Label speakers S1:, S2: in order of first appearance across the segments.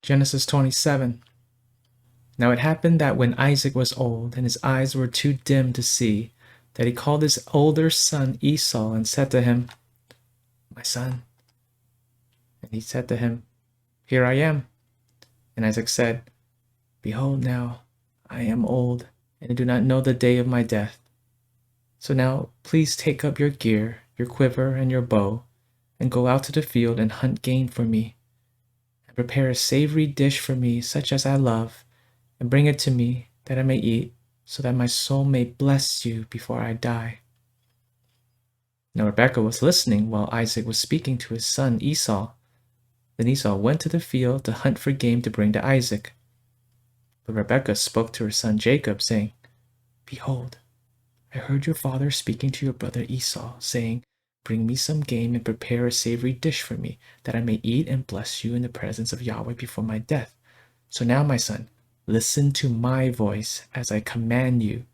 S1: Genesis 27. Now it happened that when Isaac was old, and his eyes were too dim to see, that he called his older son Esau, and said to him, My son. And he said to him, Here I am. And Isaac said, Behold now, I am old, and I do not know the day of my death. So now please take up your gear, your quiver, and your bow, and go out to the field and hunt game for me, and prepare a savory dish for me such as I love, and bring it to me that I may eat, so that my soul may bless you before I die. Now Rebekah was listening while Isaac was speaking to his son Esau. Then Esau went to the field to hunt for game to bring to Isaac. But Rebekah spoke to her son Jacob, saying, Behold, I heard your father speaking to your brother Esau, saying, Bring me some game and prepare a savory dish for me, that I may eat and bless you in the presence of Yahweh before my death. So now, my son, listen to my voice as I command you.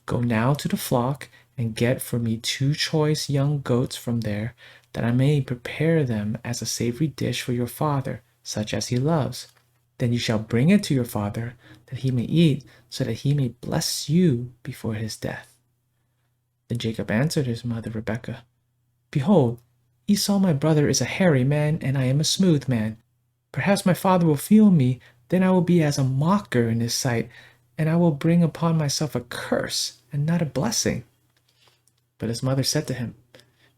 S1: Go now to the flock and get for me 2 choice young goats from there, that I may prepare them as a savory dish for your father, such as he loves. Then you shall bring it to your father, that he may eat, so that he may bless you before his death. Then Jacob answered his mother Rebekah, Behold, Esau my brother is a hairy man, and I am a smooth man. Perhaps my father will feel me, then I will be as a mocker in his sight, and I will bring upon myself a curse, and not a blessing. But his mother said to him,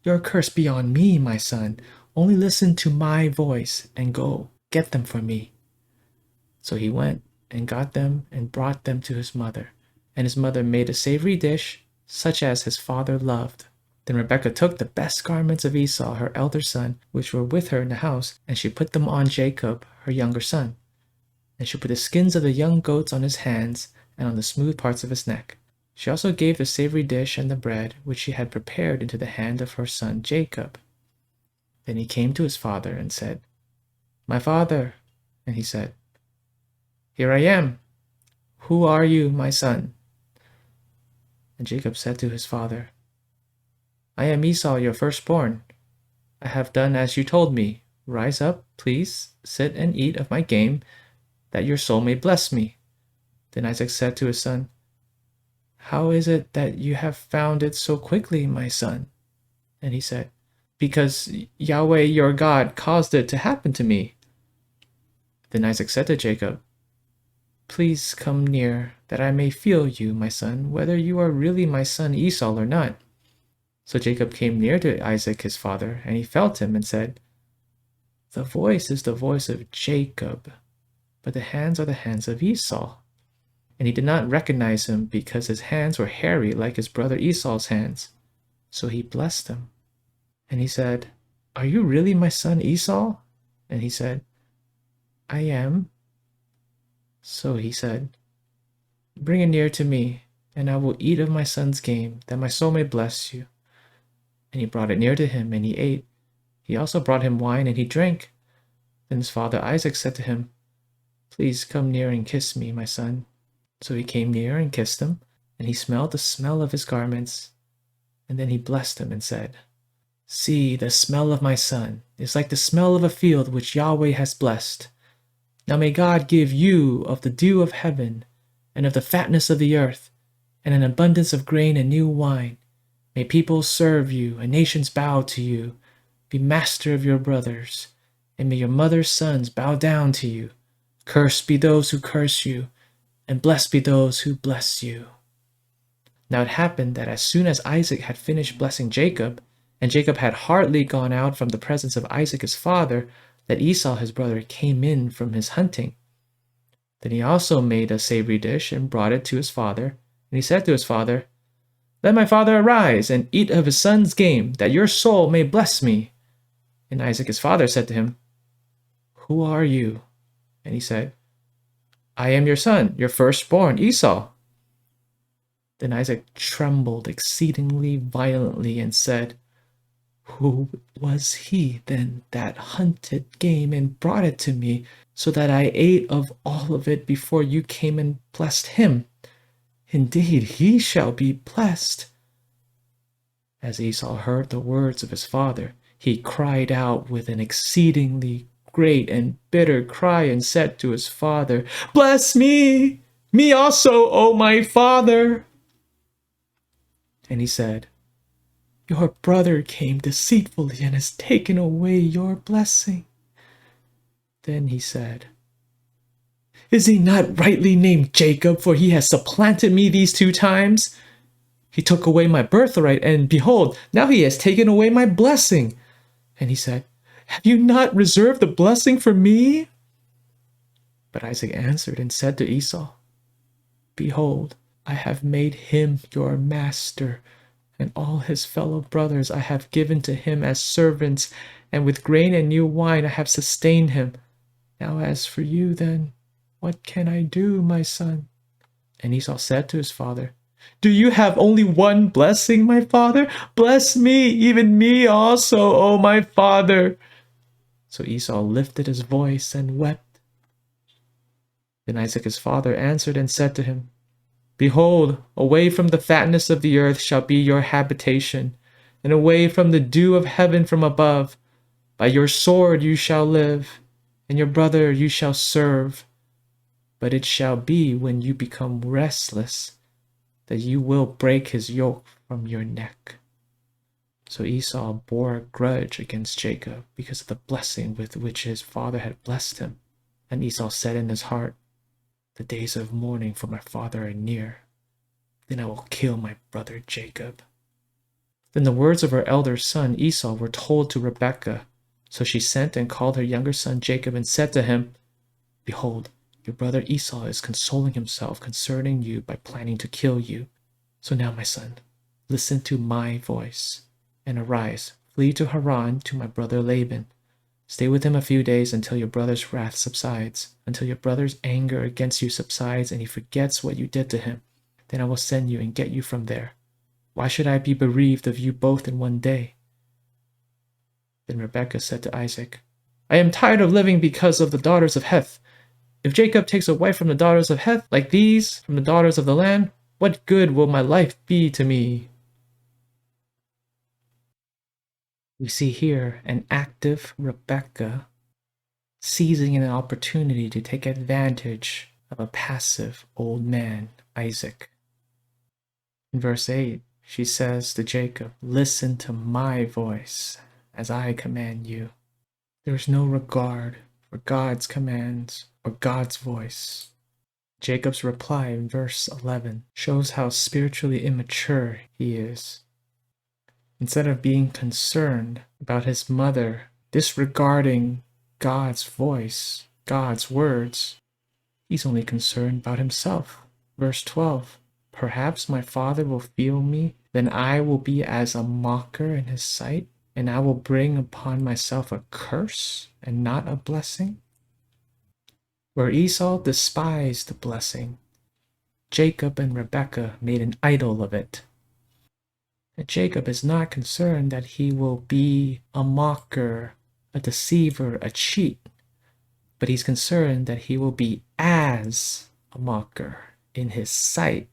S1: Your curse be on me, my son. Only listen to my voice, and go, get them for me. So he went and got them and brought them to his mother. And his mother made a savory dish, such as his father loved. Then Rebekah took the best garments of Esau, her elder son, which were with her in the house, and she put them on Jacob, her younger son. And she put the skins of the young goats on his hands and on the smooth parts of his neck. She also gave the savory dish and the bread which she had prepared into the hand of her son Jacob. Then he came to his father and said, My father. And he said, Here I am. Who are you, my son? And Jacob said to his father, I am Esau, your firstborn. I have done as you told me. Rise up, please, sit and eat of my game, that your soul may bless me. Then Isaac said to his son, How is it that you have found it so quickly, my son? And he said, Because Yahweh your God caused it to happen to me. Then Isaac said to Jacob, Please come near, that I may feel you, my son, whether you are really my son Esau or not. So Jacob came near to Isaac his father, and he felt him and said, The voice is the voice of Jacob, but the hands are the hands of Esau. And he did not recognize him, because his hands were hairy like his brother Esau's hands. So he blessed him. And he said, Are you really my son Esau? And he said, I am. So he said, Bring it near to me, and I will eat of my son's game, that my soul may bless you. And he brought it near to him, and he ate. He also brought him wine, and he drank. Then his father Isaac said to him, Please come near and kiss me, my son. So he came near and kissed him, and he smelled the smell of his garments. And then he blessed him and said, See, the smell of my son is like the smell of a field which Yahweh has blessed. Now may God give you of the dew of heaven, and of the fatness of the earth, and an abundance of grain and new wine. May peoples serve you, and nations bow to you. Be master of your brothers, and may your mother's sons bow down to you. Cursed be those who curse you, and blessed be those who bless you. Now it happened that as soon as Isaac had finished blessing Jacob, and Jacob had hardly gone out from the presence of Isaac his father, that Esau his brother came in from his hunting. Then he also made a savory dish and brought it to his father, and he said to his father, Let my father arise and eat of his son's game, that your soul may bless me. And Isaac his father said to him, Who are you? And he said, I am your son, your firstborn, Esau. Then Isaac trembled exceedingly violently and said, Who was he then that hunted game and brought it to me, so that I ate of all of it before you came and blessed him? Indeed, he shall be blessed. As Esau heard the words of his father, he cried out with an exceedingly great and bitter cry and said to his father, "Bless me, me also, O my father." And he said, "Your brother came deceitfully and has taken away your blessing." Then he said, "Is he not rightly named Jacob, for he has supplanted me these 2 times? He took away my birthright, and behold, now he has taken away my blessing." And he said, "Have you not reserved the blessing for me?" But Isaac answered and said to Esau, "Behold, I have made him your master, and all his fellow brothers I have given to him as servants, and with grain and new wine I have sustained him. Now as for you, then, what can I do, my son?" And Esau said to his father, "Do you have only one blessing, my father? Bless me, even me also, O my father." So Esau lifted his voice and wept. Then Isaac his father answered and said to him, "Behold, away from the fatness of the earth shall be your habitation, and away from the dew of heaven from above. By your sword you shall live, and your brother you shall serve. But it shall be when you become restless that you will break his yoke from your neck." So Esau bore a grudge against Jacob because of the blessing with which his father had blessed him. And Esau said in his heart, "The days of mourning for my father are near. Then I will kill my brother Jacob." Then the words of her elder son Esau were told to Rebekah. So she sent and called her younger son Jacob and said to him, "Behold, your brother Esau is consoling himself concerning you by planning to kill you. So now, my son, listen to my voice, and arise, flee to Haran to my brother Laban. Stay with him a few days until your brother's wrath subsides, until your brother's anger against you subsides and he forgets what you did to him. Then I will send you and get you from there. Why should I be bereaved of you both in one day?" Then Rebekah said to Isaac, "I am tired of living because of the daughters of Heth. If Jacob takes a wife from the daughters of Heth, like these from the daughters of the land, what good will my life be to me?" We see here an active Rebekah seizing an opportunity to take advantage of a passive old man, Isaac. In verse 8, she says to Jacob, "Listen to my voice as I command you." There is no regard for God's commands or God's voice. Jacob's reply in verse 11 shows how spiritually immature he is. Instead of being concerned about his mother disregarding God's voice, God's words, he's only concerned about himself. Verse 12, "Perhaps my father will feel me, then I will be as a mocker in his sight, and I will bring upon myself a curse and not a blessing." Where Esau despised the blessing, Jacob and Rebekah made an idol of it. And Jacob is not concerned that he will be a mocker, a deceiver, a cheat, but he's concerned that he will be as a mocker in his sight.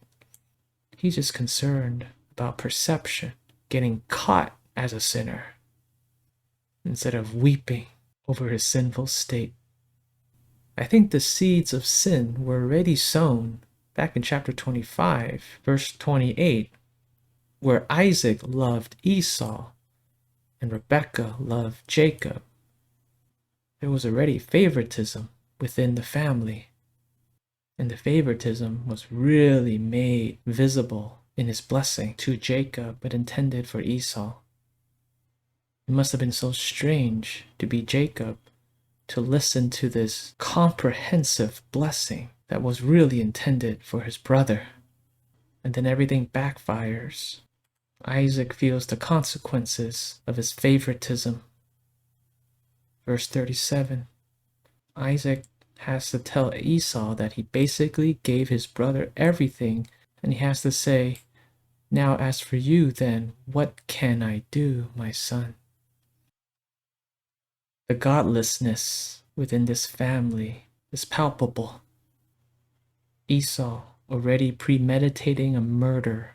S1: He's just concerned about perception, getting caught as a sinner, instead of weeping over his sinful state. I think the seeds of sin were already sown back in chapter 25, verse 28, where Isaac loved Esau and Rebekah loved Jacob. There was already favoritism within the family, and the favoritism was really made visible in his blessing to Jacob, but intended for Esau. It must have been so strange to be Jacob to listen to this comprehensive blessing that was really intended for his brother. And then everything backfires. Isaac feels the consequences of his favoritism. Verse 37, Isaac has to tell Esau that he basically gave his brother everything, and he has to say, "Now as for you then, what can I do, my son?" The godlessness within this family is palpable. Esau already premeditating a murder.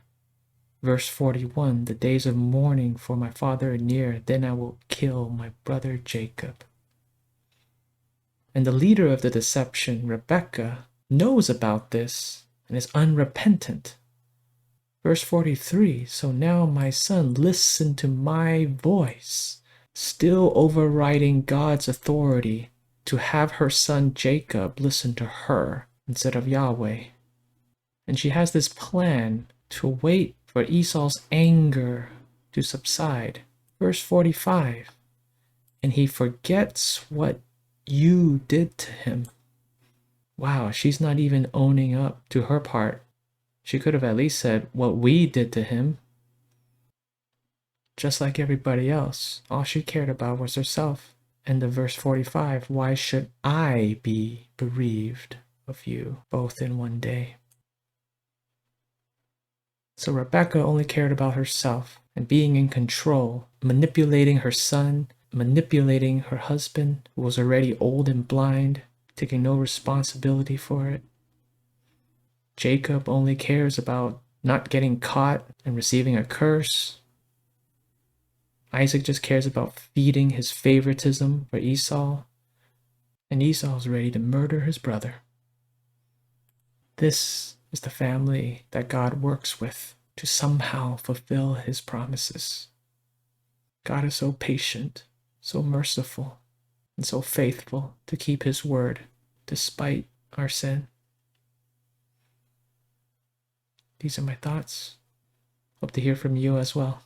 S1: Verse 41, "The days of mourning for my father are near, then I will kill my brother Jacob." And the leader of the deception, Rebekah, knows about this and is unrepentant. Verse 43, so now my son, listen to my voice, still overriding God's authority to have her son Jacob listen to her instead of Yahweh. And she has this plan to wait for Esau's anger to subside. Verse 45, and he forgets what you did to him. Wow, she's not even owning up to her part. She could have at least said what we did to him. Just like everybody else, all she cared about was herself. End of verse 45, why should I be bereaved of you both in one day? So Rebekah only cared about herself and being in control, manipulating her son, manipulating her husband, who was already old and blind, taking no responsibility for it. Jacob only cares about not getting caught and receiving a curse. Isaac just cares about feeding his favoritism for Esau. And Esau is ready to murder his brother. This is the family that God works with to somehow fulfill his promises. God is so patient, so merciful, and so faithful to keep his word despite our sin. These are my thoughts. Hope to hear from you as well.